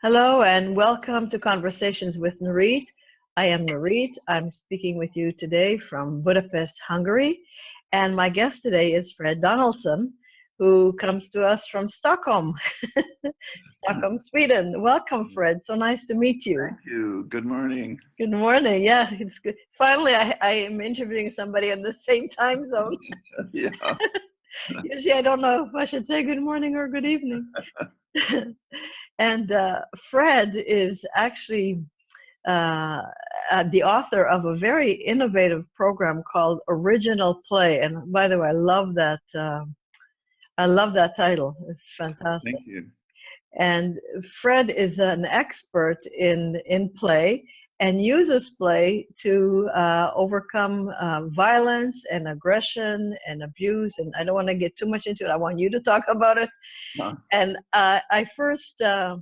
Hello and welcome to Conversations with Nurit. I am Nurit. I'm speaking with you today from Budapest, Hungary. And my guest today is Fred Donaldson, who comes to us from Stockholm, Stockholm, Sweden. Welcome, Fred. So nice to meet you. Thank you. Good morning. Good morning. Yeah, it's good. Finally, I am interviewing somebody in the same time zone. Yeah. Usually I don't know if I should say good morning or good evening. And Fred is actually the author of a very innovative program called Original Play. And by the way, I love that. I love that title. It's fantastic. Thank you. And Fred is an expert in play and uses play to overcome violence and aggression and abuse. And I don't want to get too much into it. I want you to talk about it. Huh. And I first, the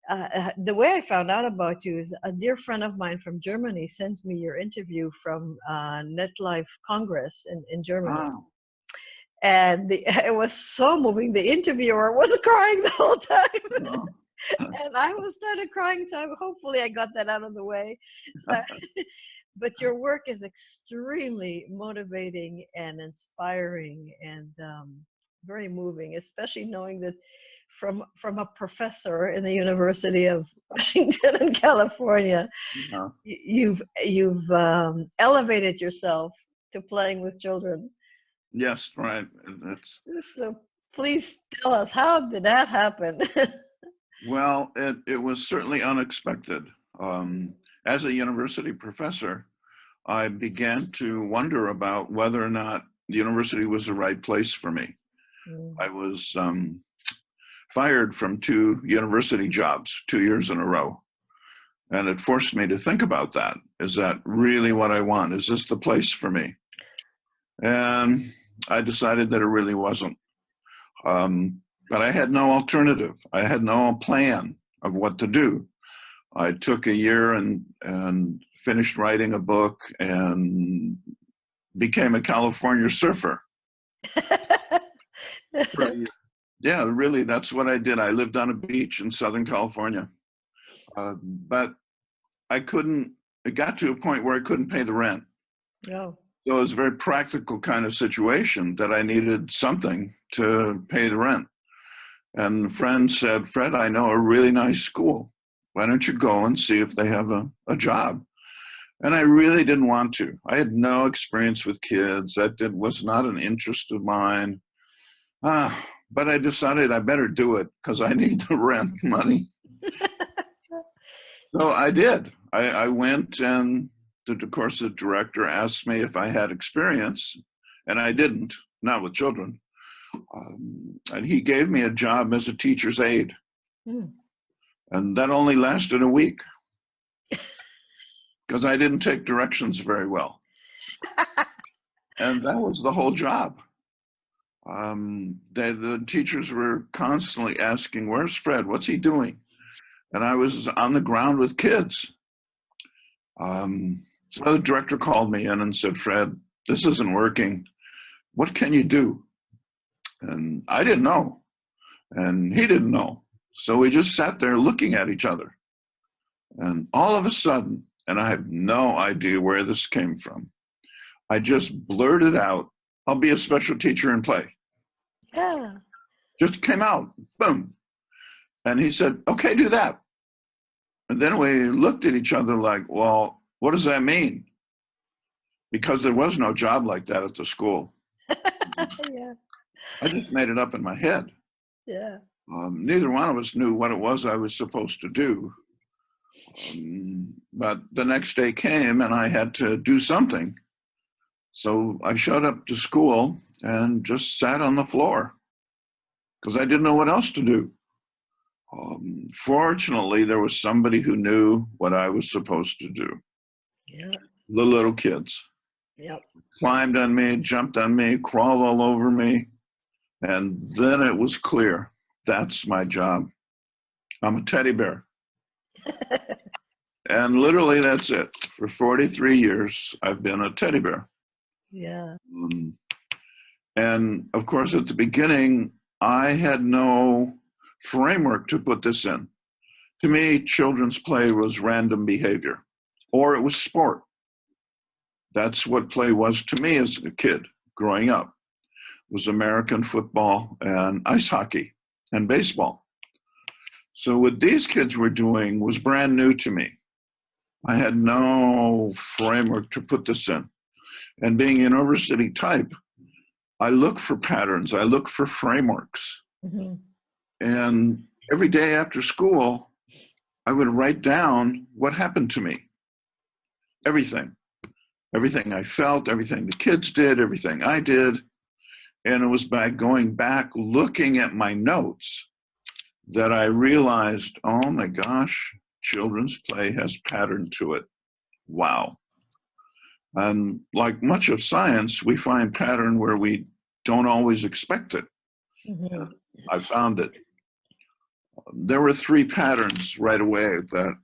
way I found out about you is a dear friend of mine from Germany sends me your interview from NetLife Congress in Germany. Wow. And it was so moving. The interviewer was crying the whole time. Oh. And I was started crying, so hopefully I got that out of the way. But your work is extremely motivating and inspiring and very moving, especially knowing that from a professor in the University of Washington in California, Yeah. you've elevated yourself to playing with children. Yes, right. That's So please tell us, how did that happen? well, it was certainly unexpected. As a university professor, I began to wonder about whether or not the university was the right place for me. I was fired from 2 university jobs 2 years in a row. And it forced me to think about that. Is that really what I want? Is this the place for me? And I decided that it really wasn't. But I had no alternative. I had no plan of what to do. I took a year and finished writing a book and became a California surfer. Yeah, really, that's what I did. I lived on a beach in Southern California. But it got to a point where I couldn't pay the rent. No. So it was a very practical kind of situation that I needed something to pay the rent. And a friend said, Fred, I know a really nice school. Why don't you go and see if they have a job? And I really didn't want to. I had no experience with kids. That was not an interest of mine. But I decided I better do it because I need the rent money. So I did. I went, and the course director asked me if I had experience, and I didn't, not with children. And he gave me a job as a teacher's aide. And that only lasted a week because I didn't take directions very well. And that was the whole job. The teachers were constantly asking, where's Fred? What's he doing? And I was on the ground with kids. So the director called me in and said, Fred, this isn't working. What can you do? And I didn't know. And he didn't know. So we just sat there looking at each other. And all of a sudden, and I have no idea where this came from, I just blurted out, I'll be a special teacher and play. Yeah. Just came out, boom. And he said, okay, do that. And then we looked at each other like, well, what does that mean? Because there was no job like that at the school. Yeah. I just made it up in my head. Yeah. Neither one of us knew what it was I was supposed to do. But the next day came and I had to do something. So I showed up to school and just sat on the floor because I didn't know what else to do. Fortunately, there was somebody who knew what I was supposed to do. Yeah. The little kids. Yep. Climbed on me, jumped on me, crawled all over me. And then it was clear. That's my job. I'm a teddy bear. And literally that's it. For 43 years, I've been a teddy bear. Yeah. And of course, at the beginning, I had no framework to put this in. To me, children's play was random behavior, or it was sport. That's what play was to me as a kid growing up, was American football and ice hockey and baseball. So what these kids were doing was brand new to me. I had no framework to put this in. And being a university type, I look for patterns, I look for frameworks. Mm-hmm. And every day after school, I would write down what happened to me. Everything I felt, everything the kids did, everything I did. And it was by going back, looking at my notes, that I realized, oh my gosh, children's play has pattern to it. Wow. And like much of science, we find pattern where we don't always expect it. Mm-hmm. I found it. There were three patterns right away that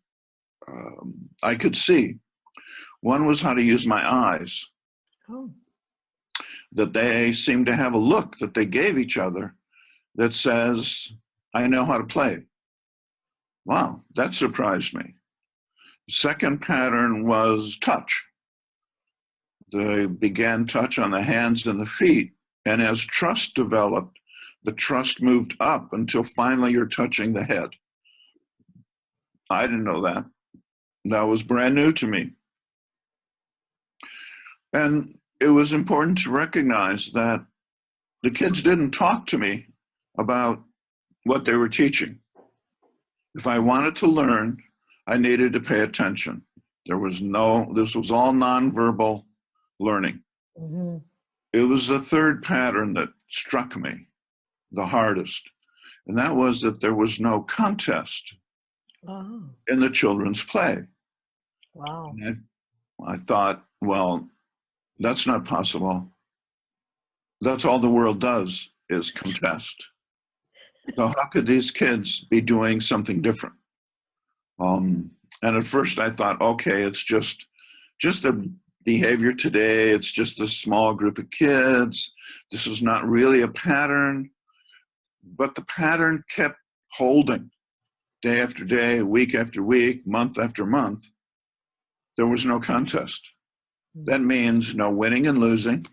I could see. One was how to use my eyes. Oh. That they seem to have a look that they gave each other that says, I know how to play. Wow, that surprised me. Second pattern was touch. They began touch on the hands and the feet. And as trust developed, the trust moved up until finally you're touching the head. I didn't know that. That was brand new to me. And it was important to recognize that the kids didn't talk to me about what they were teaching. If I wanted to learn, I needed to pay attention. This was all nonverbal learning. Mm-hmm. It was the third pattern that struck me the hardest. And that was that there was no contest in the children's play. Wow. And I thought, well, that's not possible. That's all the world does is contest. So how could these kids be doing something different? And at first I thought, okay, it's just the behavior today. It's just a small group of kids. This is not really a pattern. But the pattern kept holding day after day, week after week, month after month. There was no contest. That means no winning and losing,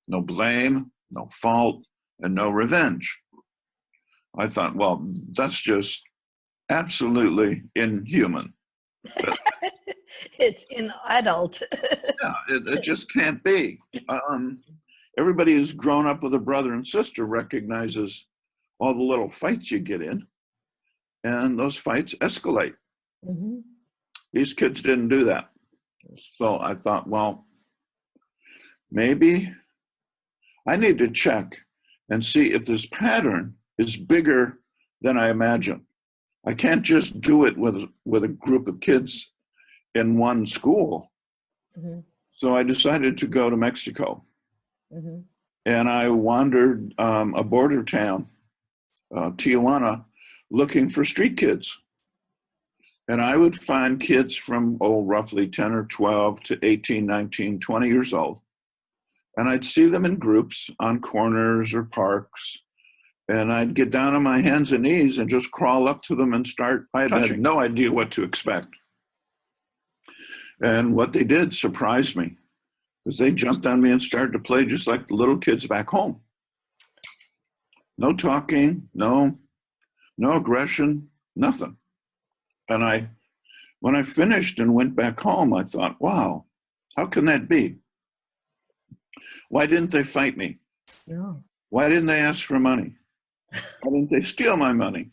no blame, no fault, and no revenge. I thought, well, that's just absolutely inhuman. It's in adult. Yeah, it just can't be. Everybody who's grown up with a brother and sister recognizes all the little fights you get in, and those fights escalate. Mm-hmm. These kids didn't do that. So I thought, well, maybe I need to check and see if this pattern is bigger than I imagine. I can't just do it with a group of kids in one school. Mm-hmm. So I decided to go to Mexico. Mm-hmm. And I wandered a border town, Tijuana, looking for street kids. And I would find kids from, roughly 10 or 12 to 18, 19, 20 years old. And I'd see them in groups on corners or parks. And I'd get down on my hands and knees and just crawl up to them and start touching. I had no idea what to expect. And what they did surprised me, because they jumped on me and started to play just like the little kids back home. No talking, no aggression, nothing. And when I finished and went back home, I thought, wow, how can that be? Why didn't they fight me? No. Why didn't they ask for money? Why didn't they steal my money?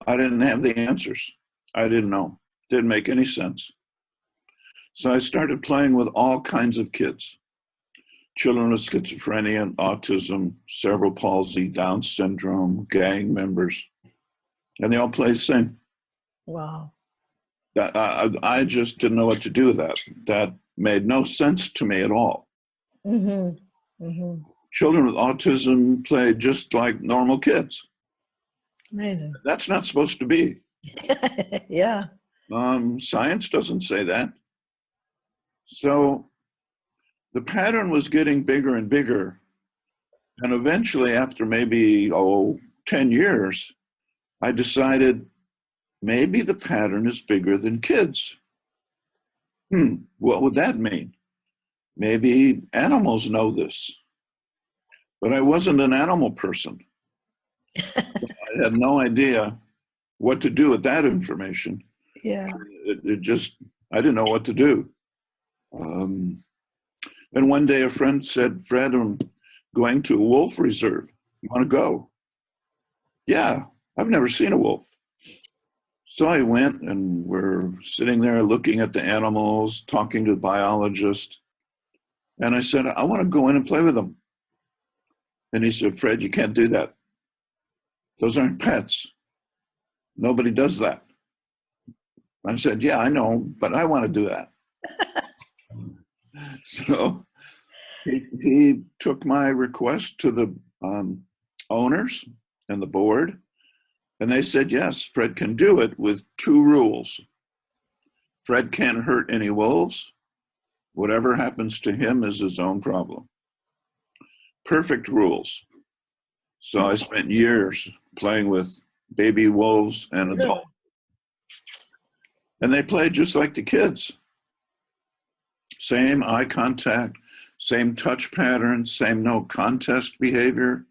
I didn't have the answers. I didn't know. Didn't make any sense. So I started playing with all kinds of kids. Children with schizophrenia, autism, cerebral palsy, Down syndrome, gang members. And they all play the same. Wow. I just didn't know what to do with that. That made no sense to me at all. Mm-hmm. Mm-hmm. Children with autism play just like normal kids. Amazing. That's not supposed to be. Yeah. Science doesn't say that. So the pattern was getting bigger and bigger. And eventually, after maybe, 10 years, I decided maybe the pattern is bigger than kids. What would that mean? Maybe animals know this. But I wasn't an animal person. I had no idea what to do with that information. Yeah. It just, I didn't know what to do. And one day a friend said, Fred, I'm going to a wolf reserve. You want to go? Yeah, I've never seen a wolf. So I went, and we're sitting there looking at the animals, talking to the biologist. And I said, I want to go in and play with them. And he said, Fred, you can't do that. Those aren't pets. Nobody does that. I said, yeah, I know, but I want to do that. So he took my request to the owners and the board, and they said, yes, Fred can do it with 2 rules. Fred can't hurt any wolves. Whatever happens to him is his own problem. Perfect rules. So I spent years playing with baby wolves and adults. And they played just like the kids. Same eye contact, same touch patterns, same no contest behavior.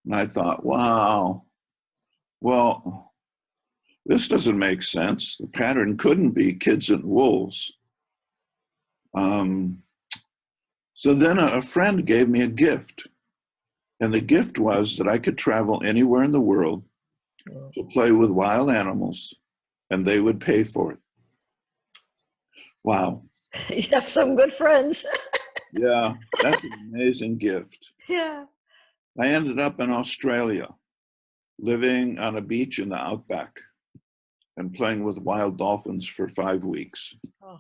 And I thought, wow, well, this doesn't make sense. The pattern couldn't be kids and wolves. So then a friend gave me a gift. And the gift was that I could travel anywhere in the world to play with wild animals, and they would pay for it. Wow. You have some good friends. Yeah, that's an amazing gift. Yeah. I ended up in Australia, living on a beach in the outback and playing with wild dolphins for 5 weeks. Oh.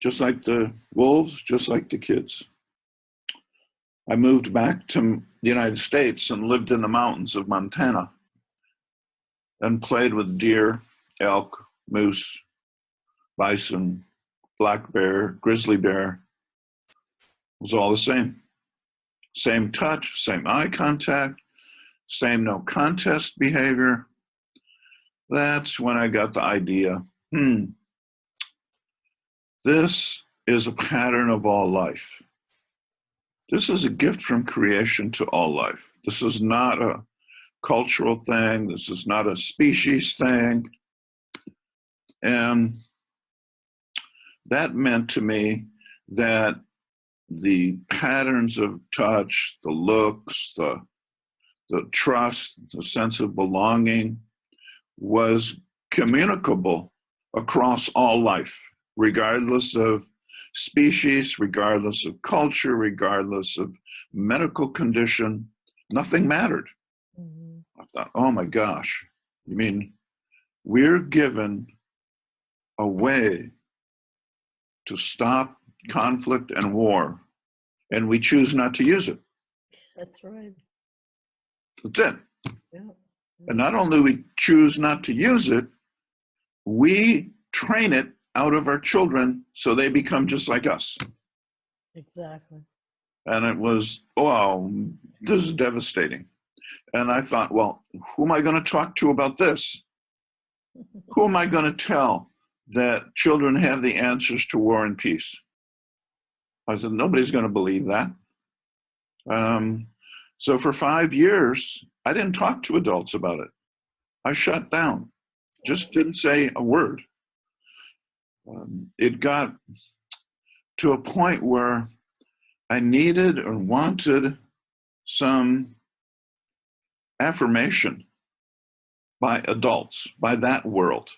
Just like the wolves, just like the kids. I moved back to the United States and lived in the mountains of Montana and played with deer, elk, moose, bison, black bear, grizzly bear. It was all the same. Same touch, same eye contact, same no contest behavior. That's when I got the idea, this is a pattern of all life. This is a gift from creation to all life. This is not a cultural thing. This is not a species thing. And that meant to me that the patterns of touch, the looks, the trust, the sense of belonging was communicable across all life, regardless of species, regardless of culture, regardless of medical condition. Nothing mattered. Mm-hmm. I thought, oh my gosh, you mean we're given a way to stop conflict and war, and we choose not to use it. That's right. That's it. Yeah. And not only do we choose not to use it, we train it out of our children so they become just like us. Exactly. And it was, wow, this is devastating. And I thought, well, who am I going to talk to about this? Who am I going to tell that children have the answers to war and peace? I said, nobody's going to believe that. So for 5 years, I didn't talk to adults about it. I shut down, just didn't say a word. It got to a point where I needed or wanted some affirmation by adults, by that world.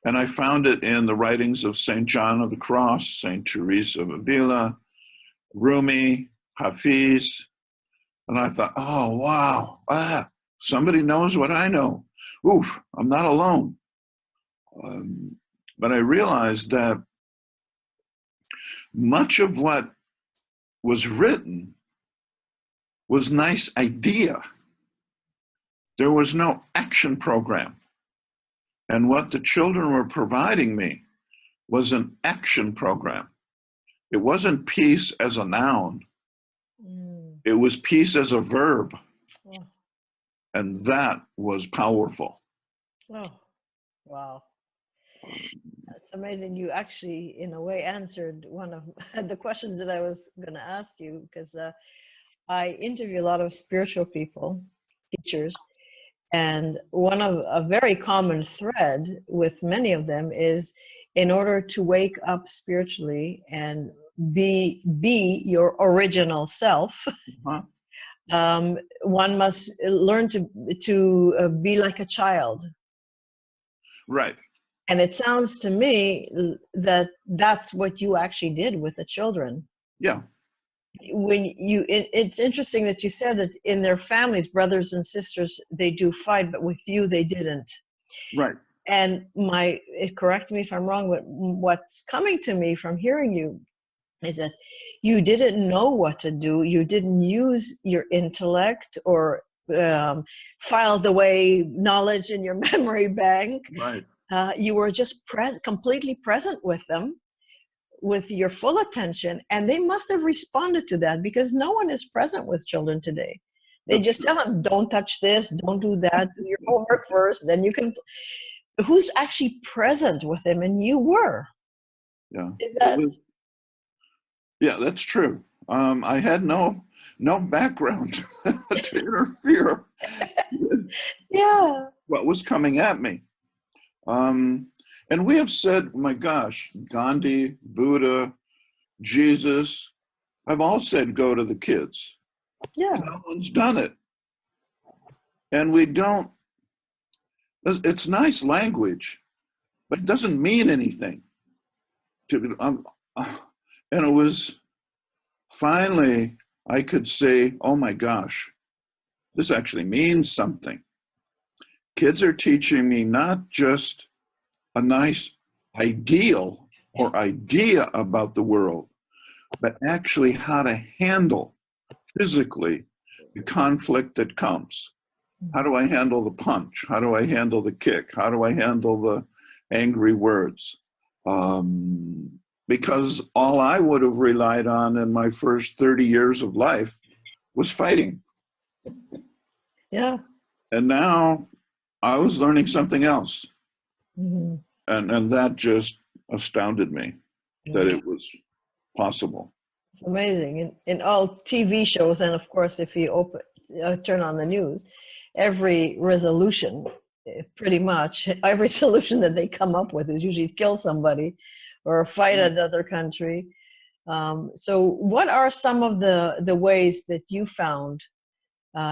And I found it in the writings of St. John of the Cross, St. Teresa of Avila, Rumi, Hafiz. And I thought, oh, wow, somebody knows what I know. Oof, I'm not alone. But I realized that much of what was written was nice idea. There was no action program. And what the children were providing me was an action program. It wasn't peace as a noun. It was peace as a verb. And that was powerful. Oh, wow. It's amazing. You actually, in a way, answered one of the questions that I was going to ask you, because I interview a lot of spiritual people, teachers, and one of a very common thread with many of them is, in order to wake up spiritually and be your original self, Huh? one must learn to be like a child. Right. And it sounds to me that that's what you actually did with the children. Yeah. When it's interesting that you said that in their families, brothers and sisters, they do fight, but with you, they didn't. Right. And correct me if I'm wrong, but what's coming to me from hearing you is that you didn't know what to do. You didn't use your intellect or filed away knowledge in your memory bank. Right. You were just completely present with them, with your full attention, and they must have responded to that, because no one is present with children today. They That's just true. tell them, don't touch this, don't do that, do your homework first, then you can. Who's actually present with them? And you were. Yeah. Is It that? was. Yeah, that's true. I had no background to interfere with Yeah. what was coming at me. Um, and we have said, my gosh, Gandhi, Buddha, Jesus, have all said go to the kids. Yeah. No one's done it. And we don't, it's nice language, but it doesn't mean anything. And it was finally, I could say, oh my gosh, this actually means something. Kids are teaching me not just a nice ideal or idea about the world, but actually how to handle physically the conflict that comes. How do I handle the punch? How do I handle the kick? How do I handle the angry words? Because all I would have relied on in my first 30 years of life was fighting. Yeah. And now I was learning something else. Mm-hmm. And that just astounded me that Yeah. it was possible. It's amazing. In all TV shows, and of course, if you turn on the news, every resolution, pretty much every solution that they come up with is usually to kill somebody or fight another country. So, what are some of the ways that you found,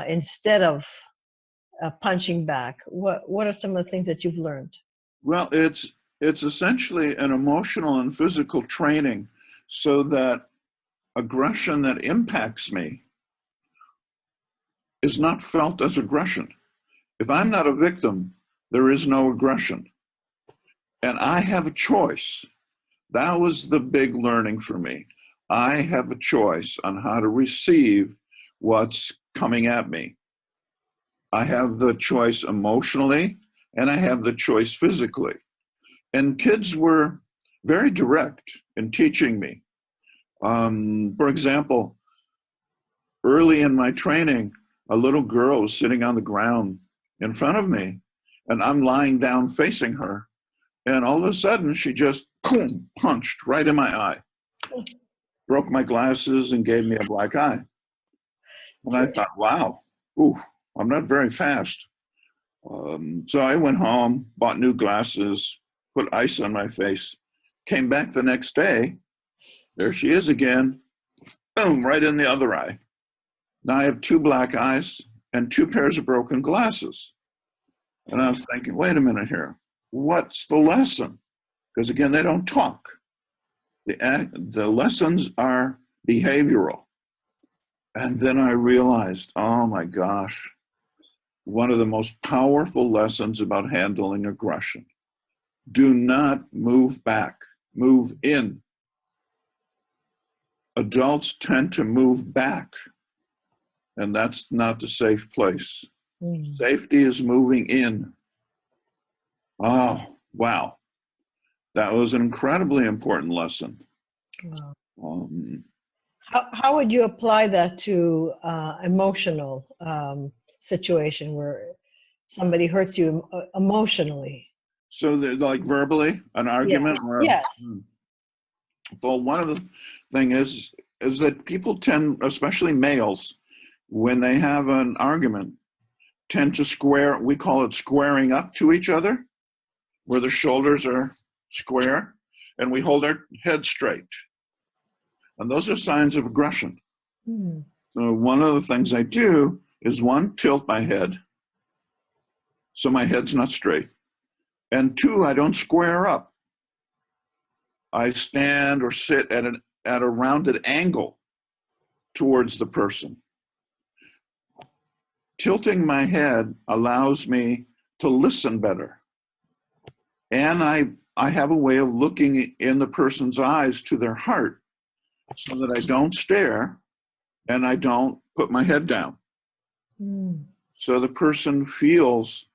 instead of punching back? What are some of the things that you've learned? Well, it's essentially an emotional and physical training so that aggression that impacts me is not felt as aggression. If I'm not a victim, there is no aggression. And I have a choice. That was the big learning for me. I have a choice on how to receive what's coming at me. I have the choice emotionally, and I have the choice physically. And kids were very direct in teaching me. For example, early in my training, a little girl was sitting on the ground in front of me, and I'm lying down facing her. And all of a sudden, she just boom, punched right in my eye, broke my glasses, and gave me a black eye. And I thought, wow, ooh, I'm not very fast. So I went home, bought new glasses, put ice on my face, came back the next day. There she is again, boom, right in the other eye. Now I have two black eyes and two pairs of broken glasses. And I was thinking, wait a minute here. What's the lesson? Because again, they don't talk. The lessons are behavioral. And then I realized, oh my gosh, one of the most powerful lessons about handling aggression. Do not move back, move in. Adults tend to move back, and that's not the safe place. Mm. Safety is moving in. Oh, wow. That was an incredibly important lesson. Wow. Um, How would you apply that to emotional situation where somebody hurts you emotionally. So they're like verbally, an Yeah. argument or Yes. well, one of the thing is that people tend, especially males, when they have an argument, tend to square, we call it squaring up to each other, where the shoulders are square and we hold our head straight. And those are signs of aggression. Hmm. So one of the things I do is one, tilt my head so my head's not straight. And two, I don't square up. I stand or sit at a rounded angle towards the person. Tilting my head allows me to listen better. And I have a way of looking in the person's eyes to their heart so that I don't stare and I don't put my head down. Hmm. So the person feels,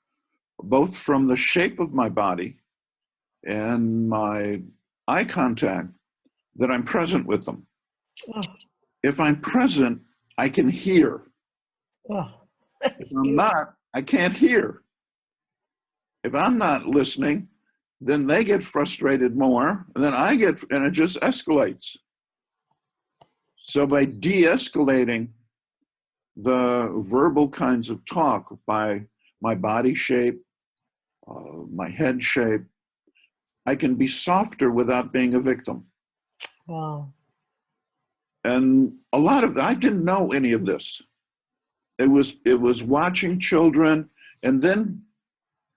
both from the shape of my body and my eye contact, that I'm present with them. Oh, If I'm present, I can hear. oh, If that's I'm beautiful. not, I can't hear. If I'm not listening, then they get frustrated more, and then and it just escalates. So by de-escalating the verbal kinds of talk by my body shape, my head shape, I can be softer without being a victim. Wow. And a lot of, I didn't know any of this. It was watching children and then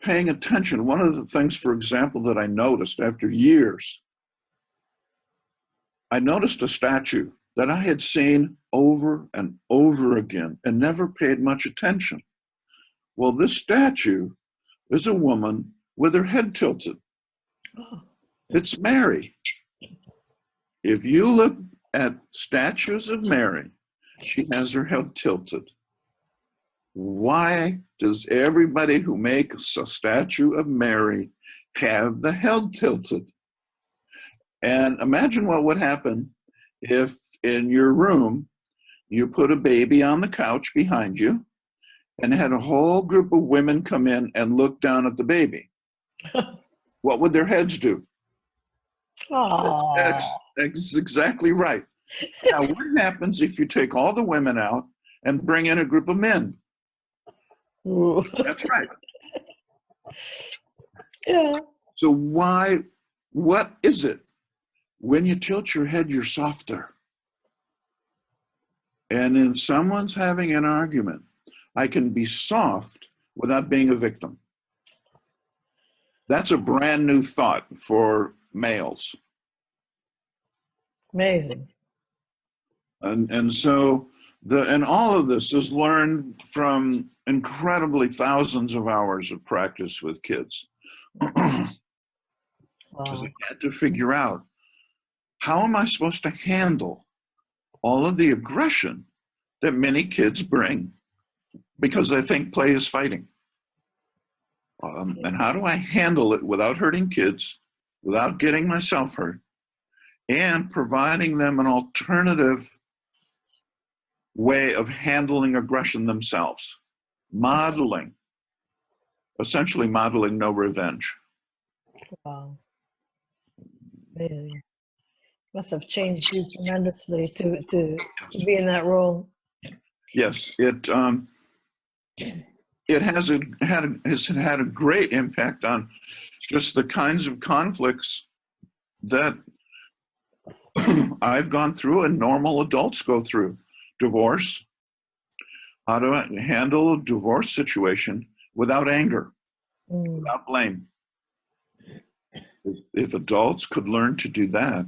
paying attention. One of the things, for example, that I noticed after years, I noticed a statue that I had seen over and over again and never paid much attention. Well, this statue is a woman with her head tilted. Oh, It's Mary. If you look at statues of Mary, she has her head tilted. Why does everybody who makes a statue of Mary have the head tilted? And imagine what would happen if in your room you put a baby on the couch behind you and had a whole group of women come in and look down at the baby. What would their heads do? oh. That's exactly right. Now, what happens if you take all the women out and bring in a group of men? Ooh. That's right. Yeah. So what is it? When you tilt your head, you're softer. And if someone's having an argument, I can be soft without being a victim. That's a brand new thought for males. Amazing. And so and all of this is learned from incredibly thousands of hours of practice with kids. Because Wow. I had to figure out, how am I supposed to handle all of the aggression that many kids bring because they think play is fighting? And how do I handle it without hurting kids, without getting myself hurt, and providing them an alternative way of handling aggression themselves? Essentially modeling no revenge. Wow. Amazing. Must have changed you tremendously to be in that role. Yes, it has had a great impact on just the kinds of conflicts that I've gone through and normal adults go through. Divorce, how to handle a divorce situation without anger, Mm. without blame. If adults could learn to do that,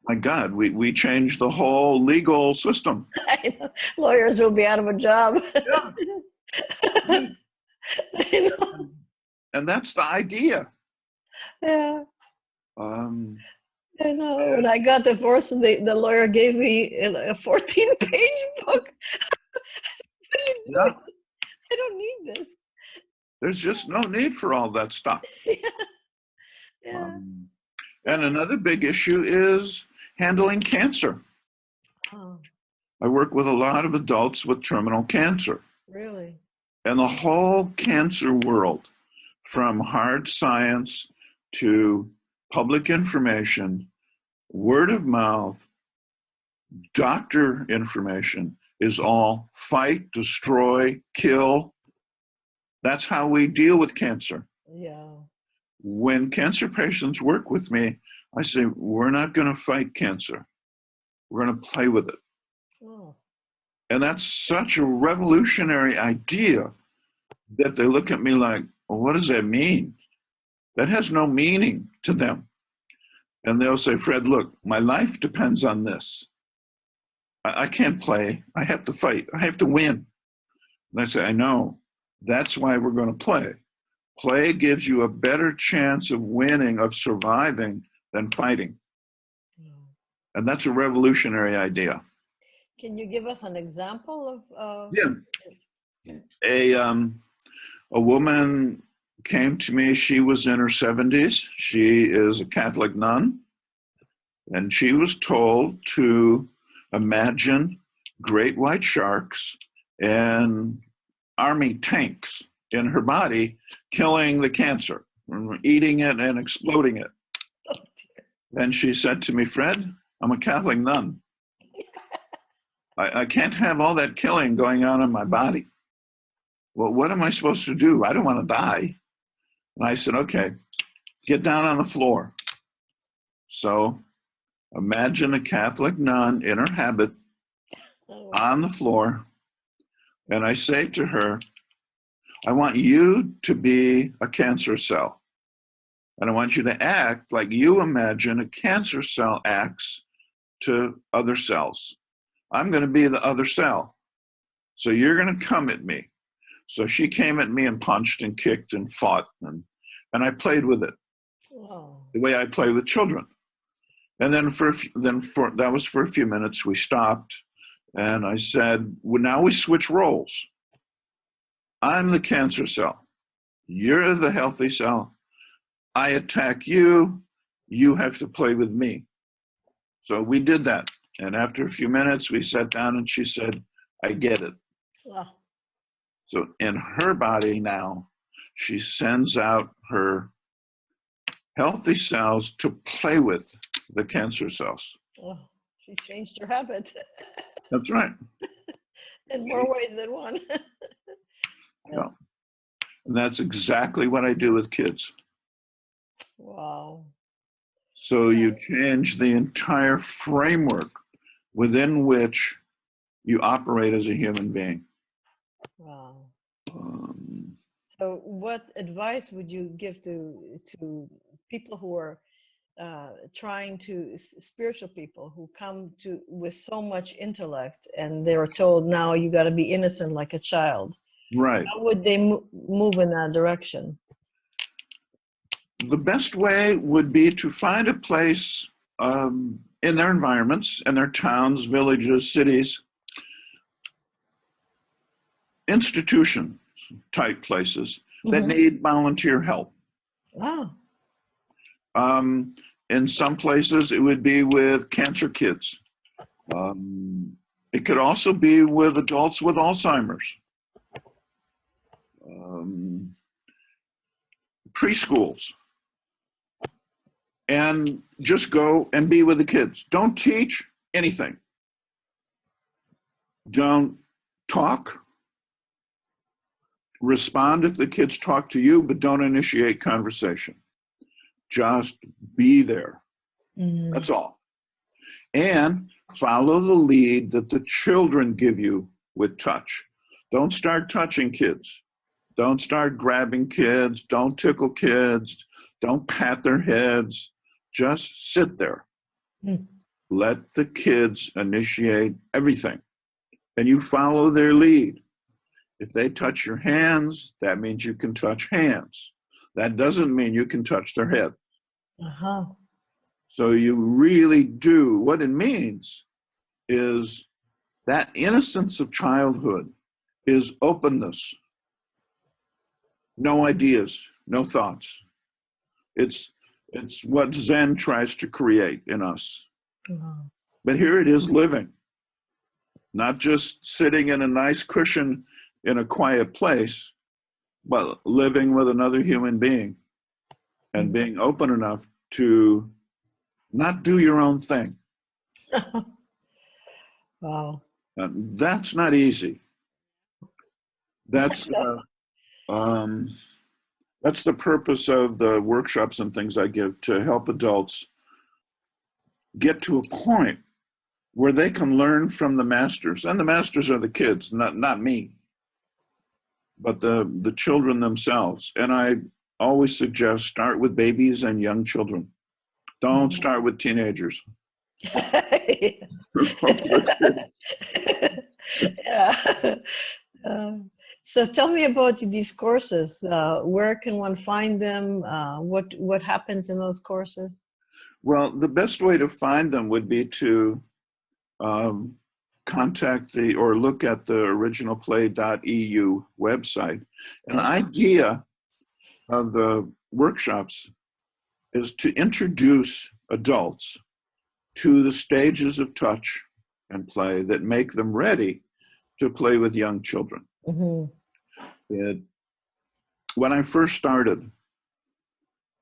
my God, we changed the whole legal system. I know. Lawyers will be out of a job. Yeah. I know. And that's the idea. Yeah. Um, I know. When I got divorced, and the lawyer gave me a 14-page book. What are you doing? yeah, I don't need this. there's just no need for all that stuff. Yeah. And another big issue is handling cancer. Oh, I work with a lot of adults with terminal cancer. really? And the whole cancer world, from hard science to public information, word of mouth, doctor information, is all fight, destroy, kill. That's how we deal with cancer. Yeah. When cancer patients work with me, I say, we're not going to fight cancer. We're going to play with it. Oh. And that's such a revolutionary idea that they look at me like, well, what does that mean? That has no meaning to them. And they'll say, Fred, look, my life depends on this. I can't play. I have to fight. I have to win. And I say, I know. That's why we're going to play. Play gives you a better chance of winning, of surviving, than fighting. And that's a revolutionary idea. Can you give us an example of? Yeah. A woman came to me. She was in her 70s. She is a Catholic nun. And she was told to imagine great white sharks and army tanks in her body, killing the cancer, eating it and exploding it. And she said to me, Fred, I'm a Catholic nun. I can't have all that killing going on in my body. Well, what am I supposed to do? I don't want to die. And I said, okay, get down on the floor. So imagine a Catholic nun in her habit on the floor. And I say to her, I want you to be a cancer cell. And I want you to act like you imagine a cancer cell acts to other cells. I'm going to be the other cell. So you're going to come at me. So she came at me and punched and kicked and fought. And I played with it. Wow. The way I play with children. And then that was for a few minutes. We stopped. And I said, well, now we switch roles. I'm the cancer cell. You're the healthy cell. I attack you. You have to play with me. So we did that. And after a few minutes, we sat down and she said, I get it. Wow. So in her body now, she sends out her healthy cells to play with the cancer cells. Oh, she changed her habit. That's right. In more ways than one. Yeah. And that's exactly what I do with kids. Wow. So you change the entire framework within which you operate as a human being. Wow. So what advice would you give to people who are trying to, spiritual people who come to with so much intellect and they're told now you got to be innocent like a child? Right. How would they move in that direction? The best way would be to find a place in their environments, in their towns, villages, cities, institution type places that need volunteer help. Wow. In some places, it would be with cancer kids. It could also be with adults with Alzheimer's. Preschools. And just go and be with the kids. Don't teach anything. Don't talk. Respond if the kids talk to you, but don't initiate conversation. Just be there. That's all. And follow the lead that the children give you with touch. Don't start touching kids. Don't start grabbing kids. Don't tickle kids. Don't pat their heads. Just sit there. Let the kids initiate everything. And you follow their lead. If they touch your hands, that means you can touch hands. That doesn't mean you can touch their head. So you really do, what it means is that innocence of childhood is openness. No ideas, no thoughts. It's what Zen tries to create in us. But here it is living, not just sitting in a nice cushion in a quiet place, but living with another human being and being open enough to not do your own thing. Wow. That's not easy. That's the purpose of the workshops and things I give, to help adults get to a point where they can learn from the masters, and the masters are the kids, not me, but the children themselves. And I always suggest start with babies and young children. Don't start with teenagers. Yeah. So tell me about these courses. Where can one find them? What happens in those courses? Well, the best way to find them would be to contact or look at the originalplay.eu website. An idea of the workshops is to introduce adults to the stages of touch and play that make them ready to play with young children. When I first started,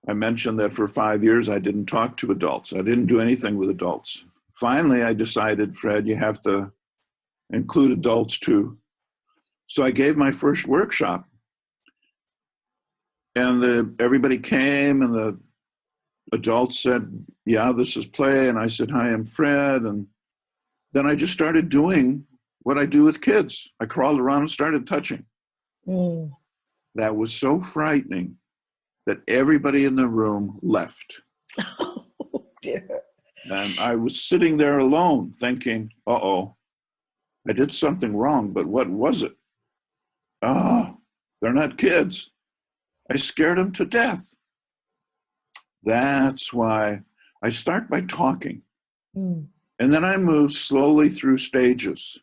I mentioned that for 5 years I didn't talk to adults. I didn't do anything with adults. Finally, I decided, Fred, you have to include adults too. So I gave my first workshop, and everybody came, and the adults said, yeah, this is play. And I said, hi, I'm Fred. And then I just started doing what I do with kids. I crawled around and started touching. That was so frightening that everybody in the room left. Oh, dear. And I was sitting there alone thinking, uh-oh, I did something wrong, but what was it? Oh, they're not kids. I scared them to death. That's why I start by talking. And then I move slowly through stages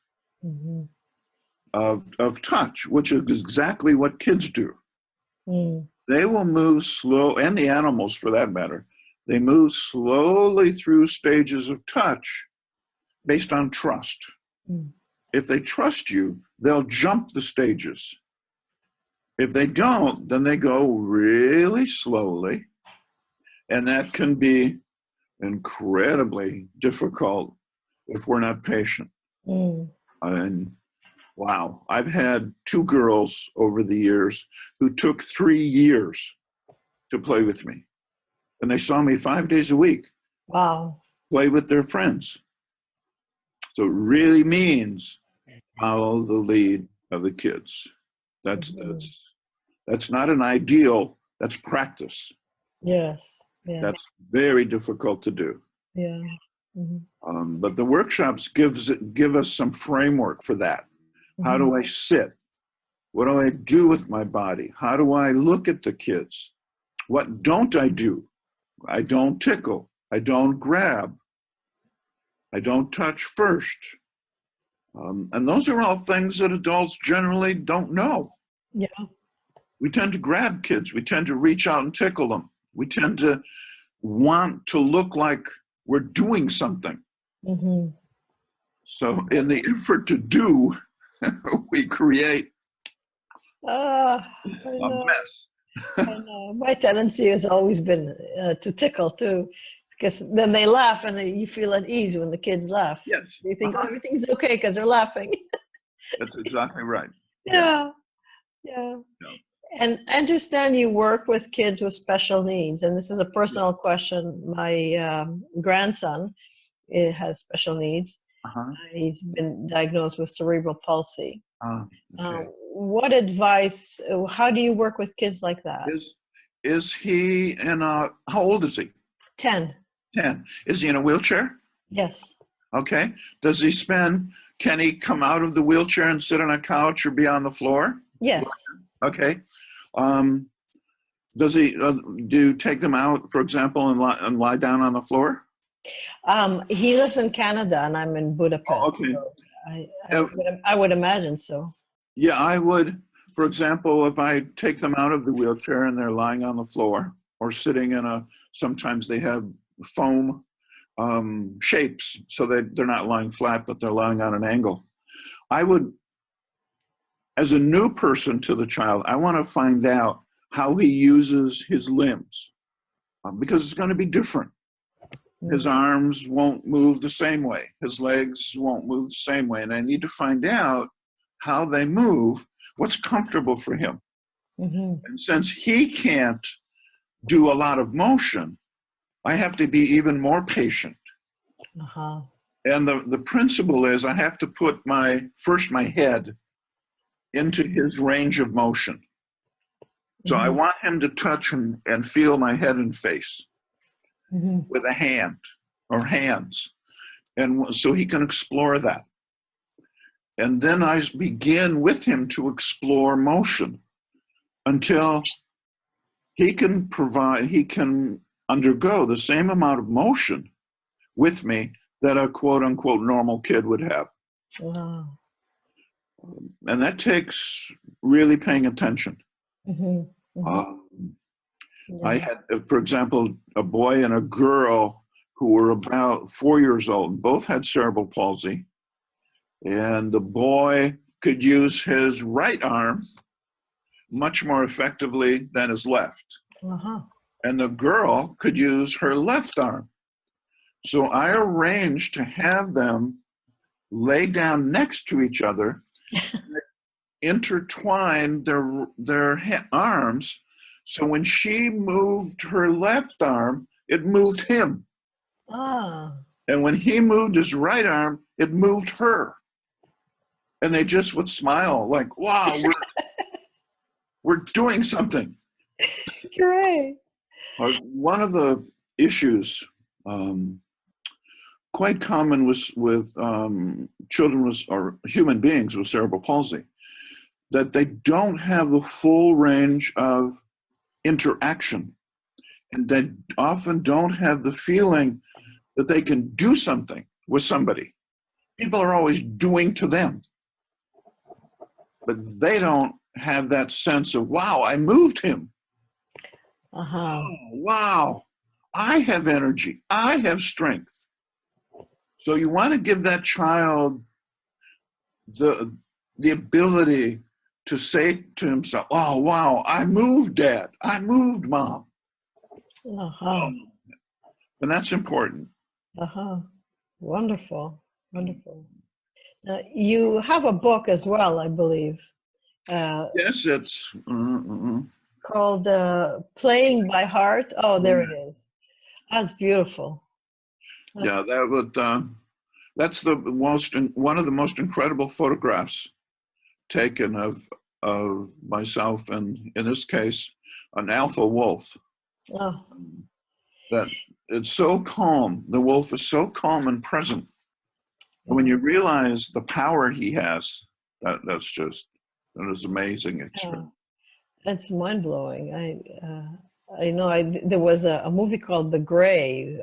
of touch, which is exactly what kids do. They will move slow, and the animals for that matter, they move slowly through stages of touch based on trust. If they trust you, they'll jump the stages. If they don't, then they go really slowly, and that can be incredibly difficult if we're not patient. And wow, I've had 2 girls over the years who took 3 years to play with me. And they saw me 5 days a week. Wow. Play with their friends. So it really means follow the lead of the kids. That's not an ideal, that's practice. Yes. Yeah. That's very difficult to do. Yeah. But the workshops give us some framework for that. How do I sit? What do I do with my body? How do I look at the kids? What don't I do? I don't tickle. I don't grab. I don't touch first. And those are all things that adults generally don't know. Yeah. We tend to grab kids. We tend to reach out and tickle them. We tend to want to look like we're doing something. So in the effort to do, we create a mess. I know. My tendency has always been to tickle too, because then they laugh and you feel at ease when the kids laugh. Yes. You think everything's okay because they're laughing. That's exactly right. Yeah. And I understand you work with kids with special needs, and this is a personal question. My grandson has special needs. He's been diagnosed with cerebral palsy. Okay. What advice, how do you work with kids like that? Is he how old is he? 10. 10. Is he in a wheelchair? Yes. Okay. Can he come out of the wheelchair and sit on a couch or be on the floor? Yes. Okay. Does he, do you take them out, for example, and lie down on the floor? He lives in Canada and I'm in Budapest. Oh, okay. So I would imagine so. Yeah, I would. For example, if I take them out of the wheelchair and they're lying on the floor or sitting sometimes they have foam shapes so they're not lying flat, but they're lying on an angle. I would as a new person to the child, I want to find out how he uses his limbs, because it's going to be different. His arms won't move the same way. His legs won't move the same way. And I need to find out how they move, what's comfortable for him. And since he can't do a lot of motion, I have to be even more patient. And the principle is I have to put my head into his range of motion. So I want him to touch and feel my head and face with a hand or hands. And so he can explore that. And then I begin with him to explore motion until he can undergo the same amount of motion with me that a quote unquote normal kid would have. Wow. And that takes really paying attention. I had, for example, a boy and a girl who were about 4 years old. Both had cerebral palsy. And the boy could use his right arm much more effectively than his left. And the girl could use her left arm. So I arranged to have them lay down next to each other, intertwine their arms. So when she moved her left arm, it moved him. And when he moved his right arm, it moved her. And they just would smile like, wow, we're doing something. Great. One of the issues quite common with children or human beings with cerebral palsy, that they don't have the full range of interaction, and they often don't have the feeling that they can do something with somebody. People are always doing to them, but they don't have that sense of, wow, I moved him. Oh, wow, I have energy, I have strength. So you want to give that child the ability to say to himself, oh, wow, I moved, Dad, I moved, Mom. And that's important. Wonderful, wonderful. You have a book as well, I believe. Yes, it's called Playing by Heart. Oh, there it is. That's beautiful. Yeah, that's one of the most incredible photographs taken of myself, and in this case, an alpha wolf. That it's so calm. The wolf is so calm and present. And when you realize the power he has, that is amazing experience. That's mind blowing. I know there was a movie called The Grave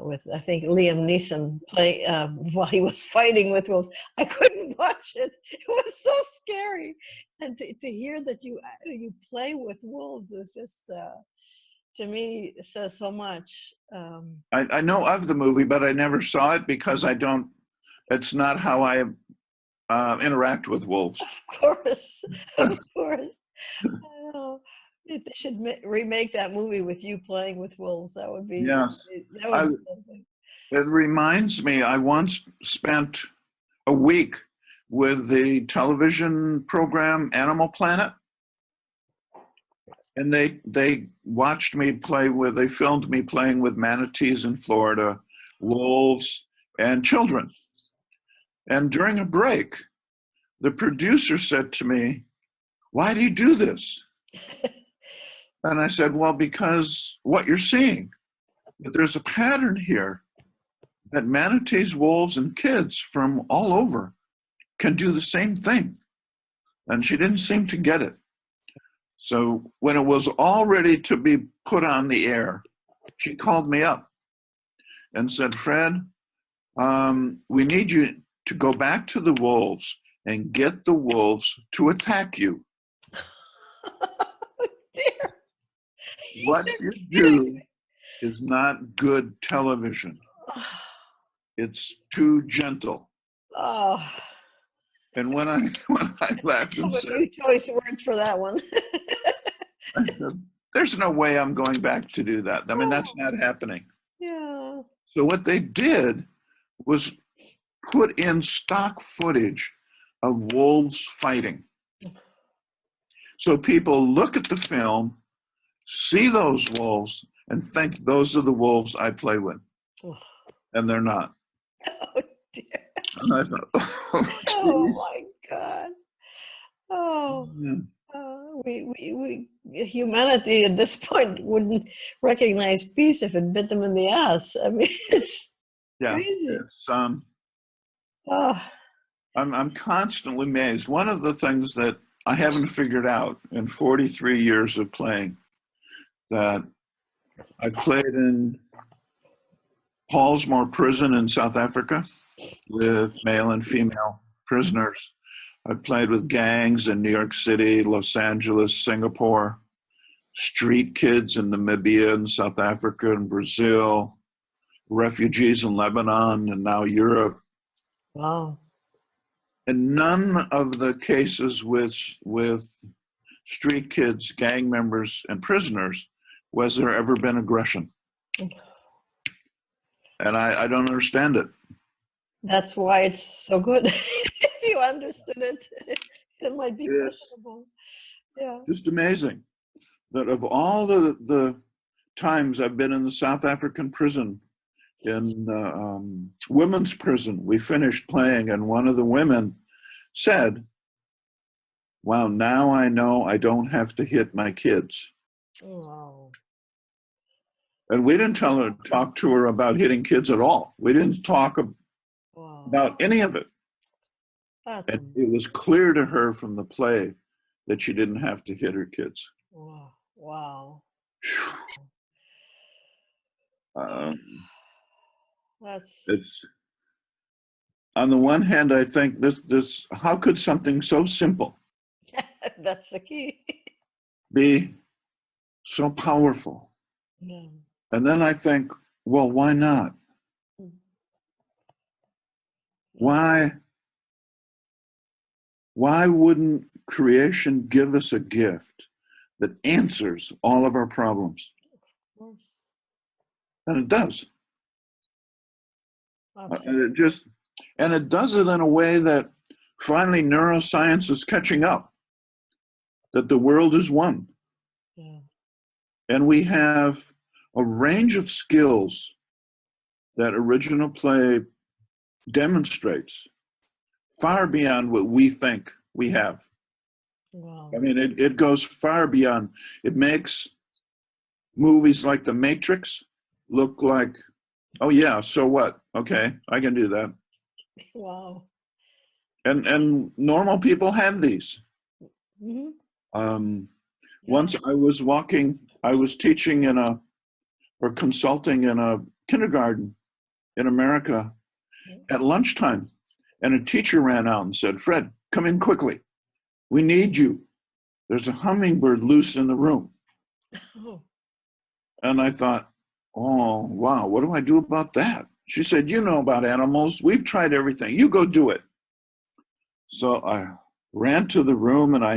with, I think, Liam Neeson play while he was fighting with wolves. I couldn't watch it. It was so scary. And to hear that you play with wolves is just, to me, it says so much. I know of the movie, but I never saw it because it's not how I interact with wolves. Of course, of course. I know. They should remake that movie with you playing with wolves. That would be, yes. That would be something. It reminds me, I once spent a week with the television program Animal Planet, and they watched me they filmed me playing with manatees in Florida, wolves, and children. And during a break, the producer said to me, "Why do you do this?" And I said, well, because what you're seeing, that there's a pattern here that manatees, wolves, and kids from all over can do the same thing. And she didn't seem to get it. So when it was all ready to be put on the air, she called me up and said, Fred, we need you to go back to the wolves and get the wolves to attack you. What you do is not good television. It's too gentle. And when I when I laughed How and about said, you choice words for that one? I said, there's no way I'm going back to do that. I mean, that's Oh, not happening. yeah. So what they did was put in stock footage of wolves fighting. So people look at the film, see those wolves, and think those are the wolves I play with. Oh, And they're not. dear. And I thought, oh, Oh geez. my God. Oh. Yeah. Humanity at this point wouldn't recognize peace if it bit them in the ass. I mean, it's Yeah, crazy. it's Oh, I'm constantly amazed. One of the things that I haven't figured out in 43 years of playing, that I played in Hallsmore Prison in South Africa with male and female prisoners. I played with gangs in New York City, Los Angeles, Singapore, street kids in Namibia and South Africa and Brazil, refugees in Lebanon and now Europe. wow. And none of the cases with street kids, gang members, and prisoners was there ever been aggression. And I don't understand it. That's why it's so good. If you understood it, it might be It's questionable. Yeah. just amazing that of all the times I've been in the South African prison, in women's prison, we finished playing, and one of the women said, wow, now I know I don't have to hit my kids. Wow. And we didn't talk to her about hitting kids at all. We didn't talk Wow. about any of it. That's And it was clear to her from the play that she didn't have to hit her kids. wow. Wow. Um, That's it's on the one hand, I think this how could something so simple that's the key. be so powerful? Yeah. And then I think, well, why not? Why wouldn't creation give us a gift that answers all of our problems? Of course. And it does. Absolutely. And it does it in a way that finally neuroscience is catching up, that the world is one. Yeah. And we have a range of skills that original play demonstrates far beyond what we think we have. Wow. I mean, it goes far beyond. It makes movies like The Matrix look like, oh yeah, so what? Okay, I can do that. Wow. And normal people have these. Mm-hmm. Um, Yeah. Once I was teaching or consulting in a kindergarten in America at lunchtime, and a teacher ran out and said, Fred, come in quickly. We need you. There's a hummingbird loose in the room. Oh. And I thought, oh, wow, what do I do about that? She said, you know about animals. We've tried everything. You go do it. So I ran to the room, and I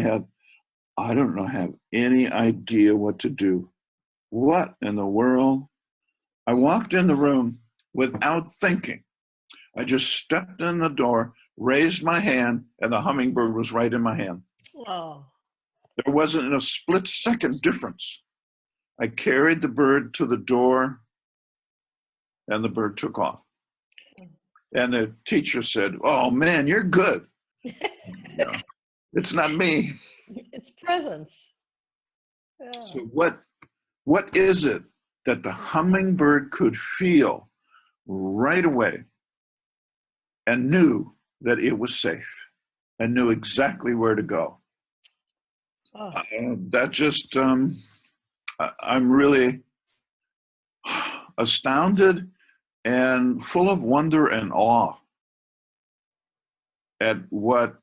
don't know, have any idea what to do. What in the world? I walked in the room without thinking. I just stepped in the door, raised my hand, and the hummingbird was right in my hand. Wow. There wasn't a split second difference. I carried the bird to the door, and the bird took off. And the teacher said, oh man, you're good. Yeah, it's not me. It's presence. Yeah. So what is it that the hummingbird could feel right away and knew that it was safe and knew exactly where to go? Oh. That just, I'm really astounded and full of wonder and awe at what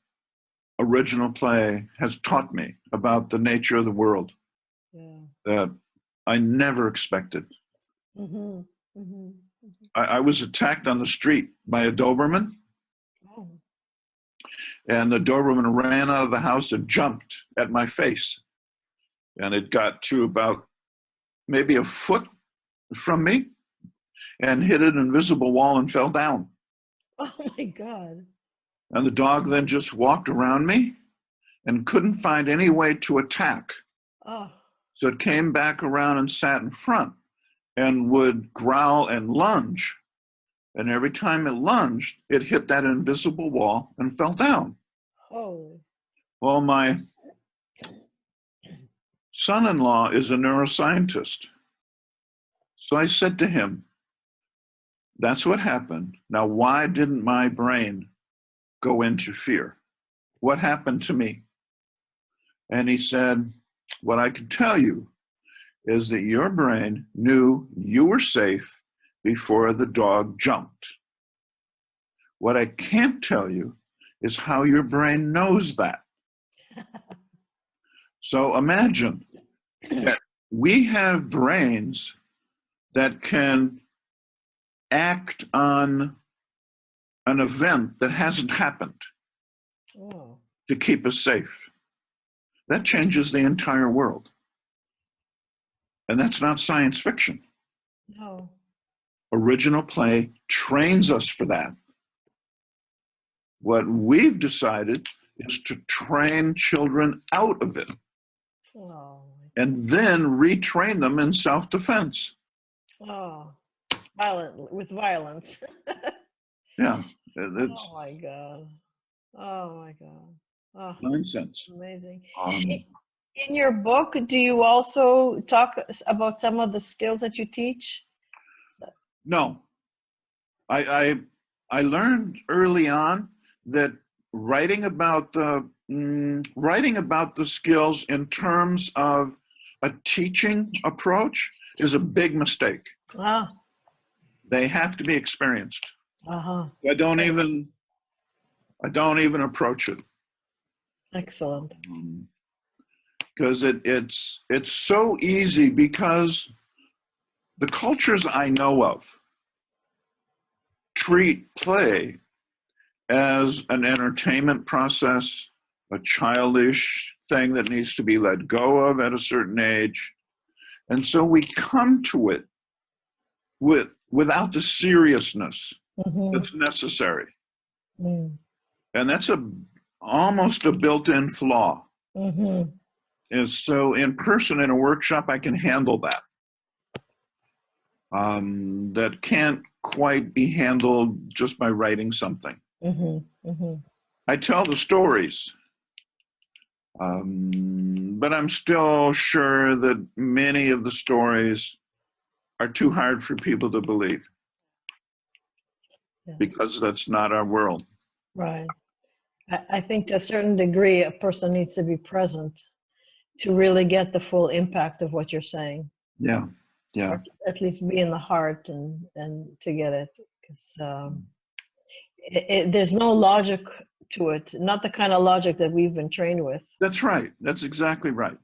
original play has taught me about the nature of the world Yeah. that I never expected. Mm-hmm. Mm-hmm. I was attacked on the street by a Doberman, Oh. And the Doberman ran out of the house and jumped at my face. And it got to about maybe a foot from me and hit an invisible wall and fell down. Oh my God. And the dog then just walked around me and couldn't find any way to attack. Oh. So it came back around and sat in front and would growl and lunge. And every time it lunged, it hit that invisible wall and fell down. Oh. Well, my son-in-law is a neuroscientist. So I said to him, that's what happened. Now, why didn't my brain go into fear? What happened to me? And he said, what I can tell you is that your brain knew you were safe before the dog jumped. What I can't tell you is how your brain knows that. So imagine that we have brains that can act on an event that hasn't happened to keep us safe. That changes the entire world. And that's not science fiction. No. Original play trains us for that. What we've decided is to train children out of it and then retrain them in self-defense. Oh, with violence. Yeah. Oh my God. Oh my God. Oh, nonsense. Amazing. In your book, do you also talk about some of the skills that you teach? No. I learned early on that writing about the skills in terms of a teaching approach is a big mistake. They have to be experienced. I don't even approach it. Excellent. Because it's so easy, because the cultures I know of treat play as an entertainment process, a childish thing that needs to be let go of at a certain age. And so we come to it without the seriousness that's necessary. And that's almost a built-in flaw. And so in person, in a workshop, I can handle that. That can't quite be handled just by writing something. I tell the stories, but I'm still sure that many of the stories are too hard for people to believe, because that's not our world. Right. I think to a certain degree, a person needs to be present to really get the full impact of what you're saying. Yeah, yeah. Or at least be in the heart and to get it, because there's no logic to it, not the kind of logic that we've been trained with. That's right. That's exactly right.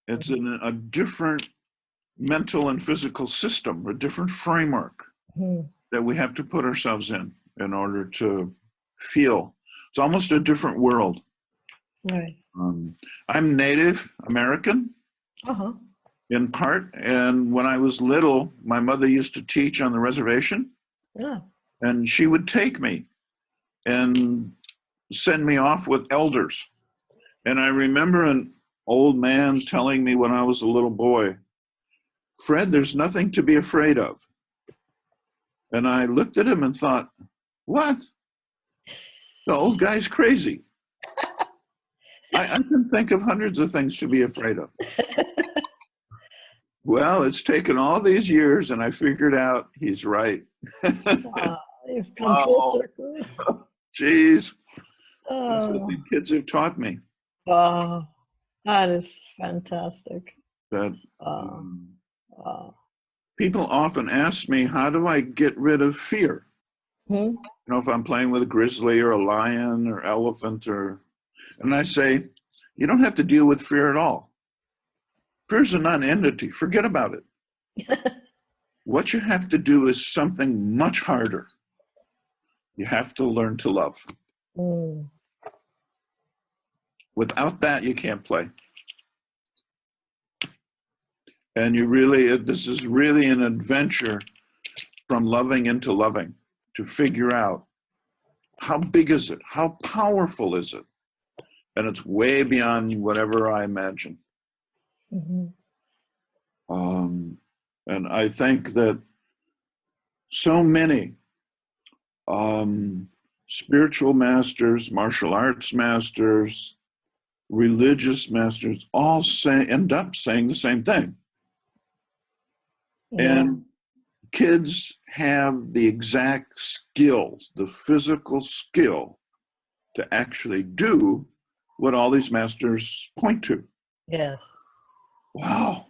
It's in a different mental and physical system, a different framework that we have to put ourselves in order to feel. It's almost a different world. Right. I'm Native American in part, and when I was little, my mother used to teach on the reservation, and she would take me and send me off with elders. And I remember an old man telling me when I was a little boy, Fred, there's nothing to be afraid of. And I looked at him and thought, what? The old guy's crazy. I can think of hundreds of things to be afraid of. Well, it's taken all these years, and I figured out he's right. You've come full circle. Geez. That's what the kids have taught me. Wow, that is fantastic. That people often ask me, how do I get rid of fear? You know, if I'm playing with a grizzly or a lion or elephant, and I say, you don't have to deal with fear at all. Fear's a non-entity. Forget about it. What you have to do is something much harder. You have to learn to love. Mm. Without that, you can't play. And you really, this is really an adventure from loving into loving, to figure out how big is it? How powerful is it? And it's way beyond whatever I imagine. Mm-hmm. And I think that so many spiritual masters, martial arts masters, religious masters, all end up saying the same thing. Yeah. And kids have the exact skills, the physical skill to actually do what all these masters point to. Yes. Wow.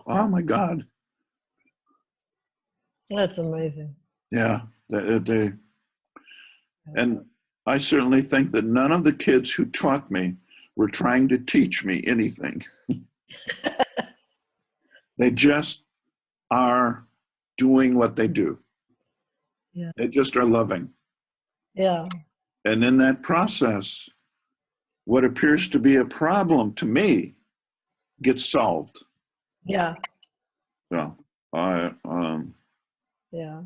Oh my God. That's amazing. Yeah. And I certainly think that none of the kids who taught me were trying to teach me anything. They just are doing what they do. Yeah. They just are loving. Yeah. And in that process, what appears to be a problem to me gets solved. Yeah. So Yeah.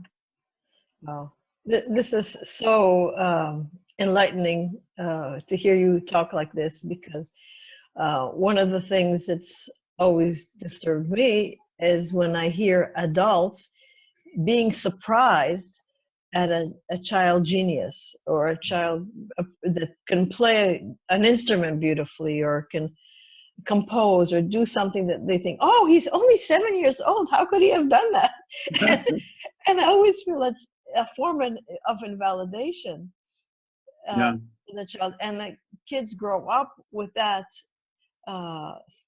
Wow. This is so enlightening to hear you talk like this, because one of the things that's always disturbed me is when I hear adults being surprised at a child genius, or a child that can play an instrument beautifully, or can compose or do something that they think, oh, he's only 7 years old, how could he have done that? And I always feel it's a form of invalidation yeah. in the child, and the kids grow up with that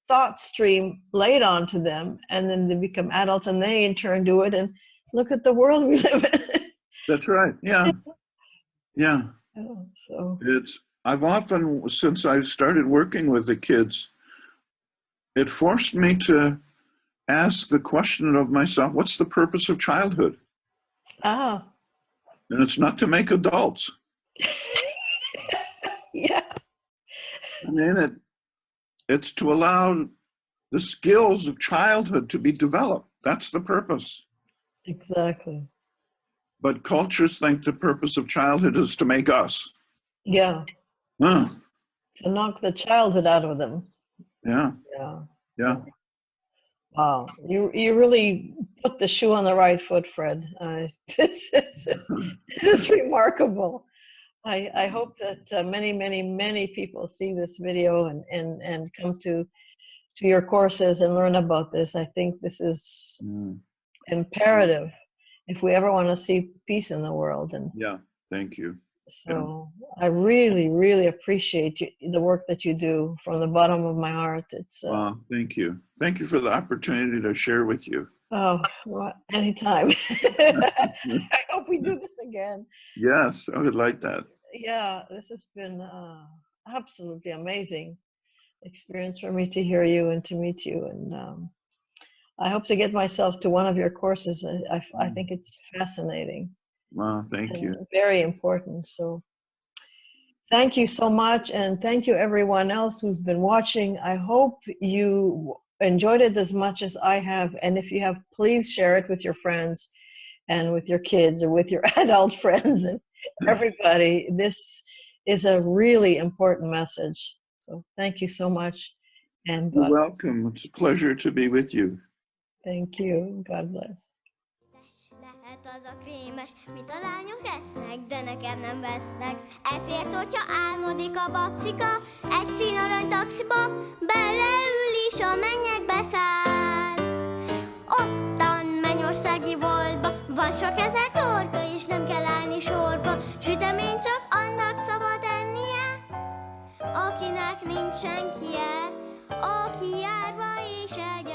thought stream laid onto them, and then they become adults and they in turn do it, and look at the world we live in. That's right. Yeah. Yeah. Oh, so I've often, since I started working with the kids, it forced me to ask the question of myself, what's the purpose of childhood? ah And it's not to make adults. yeah. I mean, it's to allow the skills of childhood to be developed. That's the purpose. Exactly. But cultures think the purpose of childhood is to make us. Yeah. Huh. To knock the childhood out of them. Yeah. Yeah. Yeah. Wow. You really put the shoe on the right foot, Fred. This is remarkable. I hope that many people see this video and come to your courses and learn about this. I think this is imperative if we ever want to see peace in the world. And yeah, thank you. so I really appreciate the work that you do from the bottom of my heart. It's thank you. Thank you for the opportunity to share with you. oh, well, anytime. I hope we do this again. Yes, I would like that. Yeah, this has been absolutely amazing experience for me to hear you and to meet you. And I hope to get myself to one of your courses. I think it's fascinating. Well, thank you. Very important. So thank you so much. And thank you everyone else who's been watching. I hope you enjoyed it as much as I have. And if you have, please share it with your friends and with your kids or with your adult friends and everybody. This is a really important message. So thank you so much. And you're welcome. It's a pleasure to be with you. Thank you. God bless. Lehet az a krémes, mit a lányok esznek, de nekem nem vesznek. Ezért, hogyha álmodik a babszika, egy színarany taxiba, beleül is a mennyekbe száll. Ottan mennyországi boltba, van sok ezer torta, és nem kell állni sorba. Sütemény csak annak szabad ennie, akinek nincs senkie, aki járva is egy